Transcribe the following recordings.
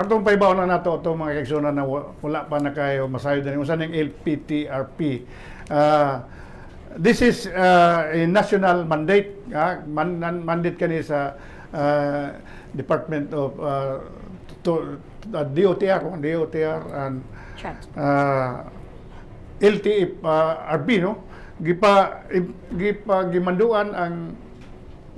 Atong paibaw na nato itong mga kaigsunan na wala pa na kayo masayo din. Usa ning LPTRP. This is a national mandate. Mandate kani sa Department of DOTR and LTFRB, no? Gimanduan ang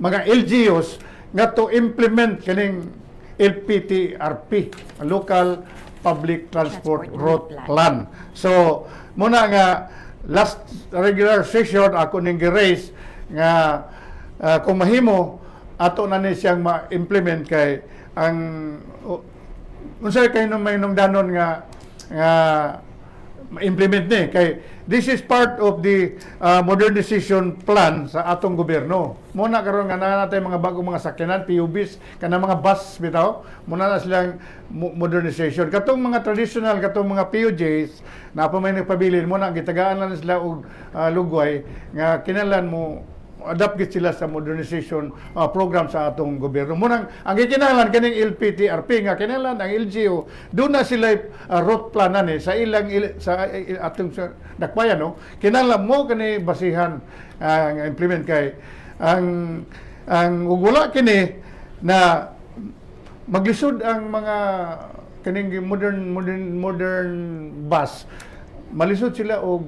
mga LGUs nga to implement kaning LPTRP, Local Public Transport Route Plan. So, muna nga, last regular session, ako ning gi-raise nga kung mahimo, ato na ni siyang ma-implement kay ang unsay kay may nung danon nga ma-implement ni kay this is part of the modernization plan sa atong gobyerno. Muna karon nga natay mga bagong mga sakyanan, PUBs, kana mga bus bitaw, muna na silang modernization. Katong mga traditional, katong mga PUJs, na pa may nagpabilin muna gitagaan na sila og lugway nga kinahanglan mo adapt gid sila sa modernization program sa atong gobyerno. Munang ang gikinahanglan kaning LPTRP nga kinahanglan ang LGU do na sila route plan ni sa ilang sa atong dakbayan, no. Kinahanglan mo kani basihan nga implement kay ang wala kini na maglisod ang mga kaning modern bus, malisod sila og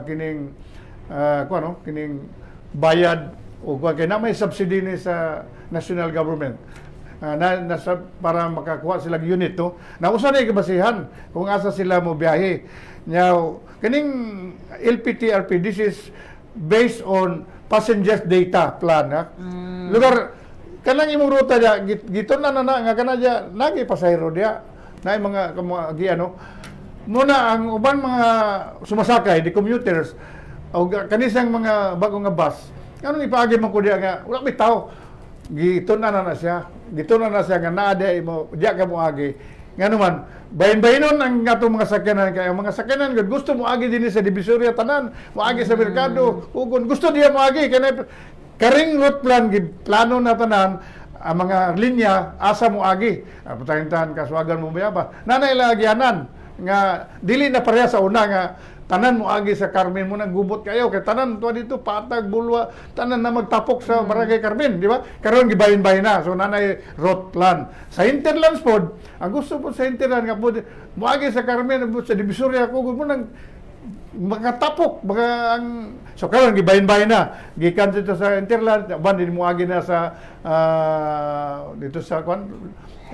kining kining bayad o kay na may subsidy ni sa national government para makakuha sila unit, no. Na usa na ikabasihan kung asa sila mo biyahe. Now kaning LPTRP, this is based on passengers data plan, ha. Lugar kanang imong ruta dia giton na nga kana dia nagi pasahero dia na mga ano muna ang uban mga sumasakay di commuters o kanisang mga bagong nga bus, anong ipaagi man ko diya nga, wala may tao. Gito na siya nga naade mo, diya ka mo agi. Nga naman, bayin-bayinon ang atong mga sakyanan, kaya mga sakyanan, gusto mo agi din sa Divisoria tanan, mo agi sa merkado, ugon, gusto diya mo agi, kaya karing route plan, plano na tanan, ang mga linya, asa mo agi. Patayin-tahan, kaswagan mo ba? Nanay lagyanan, nga, dili na pareha sa una nga, tanan mo agi sa Carmen mo nang gubot kayo kay tanan to dito patag bulwa tanan na magtapok sa Barangay Carmen, di ba? Karon gibayin-bayin na. So nanay route plan. Sa Hinterlands pod, ang gusto po sa Hinterland nga pod mo agi sa Carmen sa Divisoria ko mo nang makatapok ang so karon gibayin-bayin na. Gikan dito sa Hinterland, ban din mo agi na sa dito sa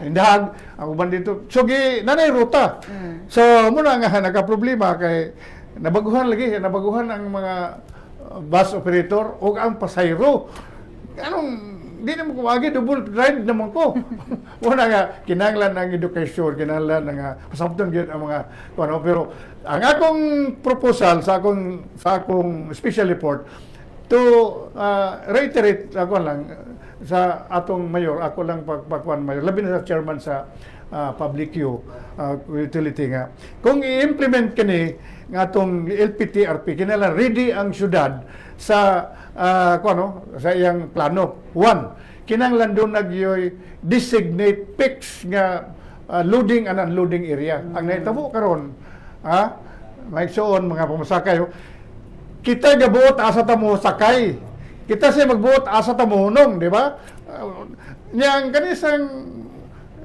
Indahag, ang uban dito. So nanay ruta. So muna nga nagka-problema kay nabaguhan ang mga bus operator o ang pasahero. Anong, di naman ko agi, double ride naman ko. Una nga, kinahanglan ng education, kinahanglan ng pasabton ang mga, pero ang akong proposal sa akong special report, to reiterate ako lang, sa atong mayor, ako lang pagkuhan mayor, labi na sa chairman sa public utility nga. Kung i-implement kani nga atong LPTRP, kinahanglan ready ang syudad sa sa iyang plano. One, kinahanglan doon designate fixed nga loading and unloading area. Ang nahitabo karon, may suon mga pumasakay, kita gabuot asa ta mo sakay. Kita siya magbuot asa ta mo hunong, di ba? Yang kanisang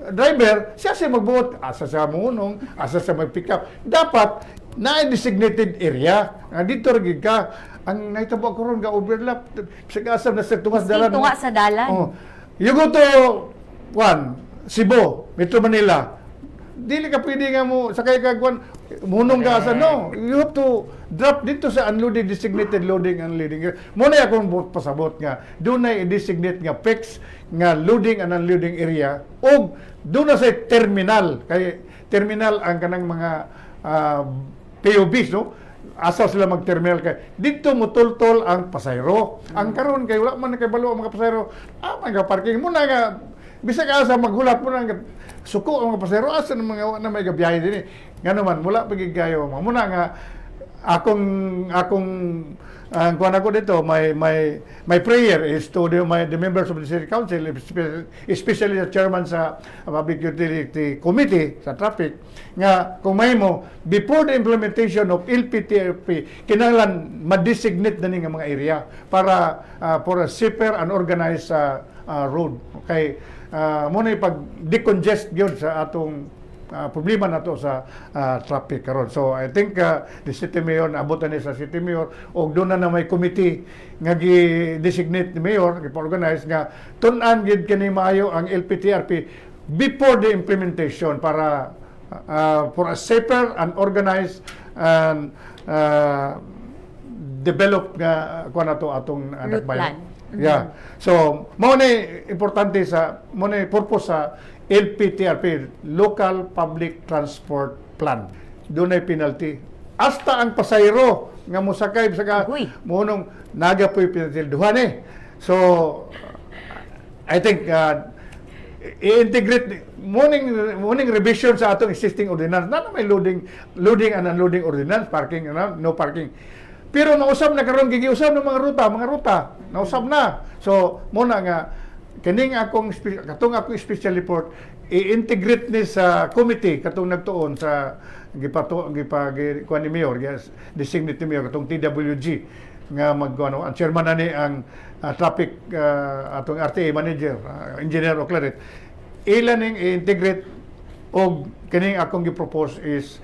driver, siya magbuot asa sa mo hunong, asa sa mag-pick up. Dapat na-designated area. Dito rin ka. Ang naitabo ko ron ga overlap. Sige-asam na sa tungas dalan. Tunga sa dalan. You go to Cebu, Metro Manila. Dili ka pwede nga mo sakay ka munong ka asa, no. You have to drop dito sa unloading, designated loading and unloading. Muna akong pasabot nga doon na i-designate nga fix nga loading and unloading area o doon na sa terminal. Kay terminal ang kanang mga PUBs, no. Asa sila mag-terminal kay dito mo tol ang pasahero. Ang karon kay wala man kay balo ang mga pasahero. Mga parking muna nga bisag asa maghulat mo nang suko ang mga pasahero asa ng mga na may gabiyahe din. Nga naman mula pagigayo muna nga akong ang kuan ako dito, my prayer is to the members of the City Council, especially the chairman sa Public Utility Committee sa traffic, nga kung may mo, before the implementation of LPTRP, kinahanglan ma-designate na nga mga area para for a safer and organized road. Kay muna pag-decongest yun sa atong problema na to sa traffic karon. So I think the city mayor, naabutan ni sa city mayor, o doon na may committee nga gi-designate ni mayor, gi-organize nga tun-an gid kini maayo ang LPTRP before the implementation para for a safer and organized and develop nga kuan na to atong Route plan. Yeah. So mao ni importante mao ni purpose sa LPTRP, Local Public Transport Plan. Doon ay penalty. Hasta ang pasayro nga musakay sa munong naga po'y penalty duhan eh. So I think i-integrate morning revision sa atong existing ordinance. Na may loading and unloading ordinance, parking, no parking. Pero nausab na karon gigiusab ng mga ruta, nausab na. So muna nga kining akong special report i-integrate ni sa committee katong nagtuon sa kuan ni mayor, designate ni mayor katong TWG nga ang chairman na ni ang traffic atong RTA manager, engineer o claret. Ila ning i-integrate og kining akong gi-propose is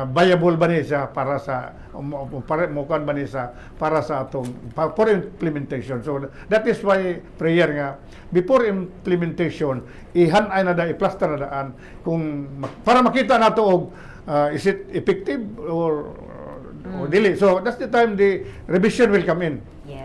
viable ba ni siya para sa mukan ba ni sa para sa atong for implementation. So that is why prayer nga before implementation i-hanay na i-plaster na daan kung para makita nato og is it effective or dili. So that's the time the revision will come in. Yes.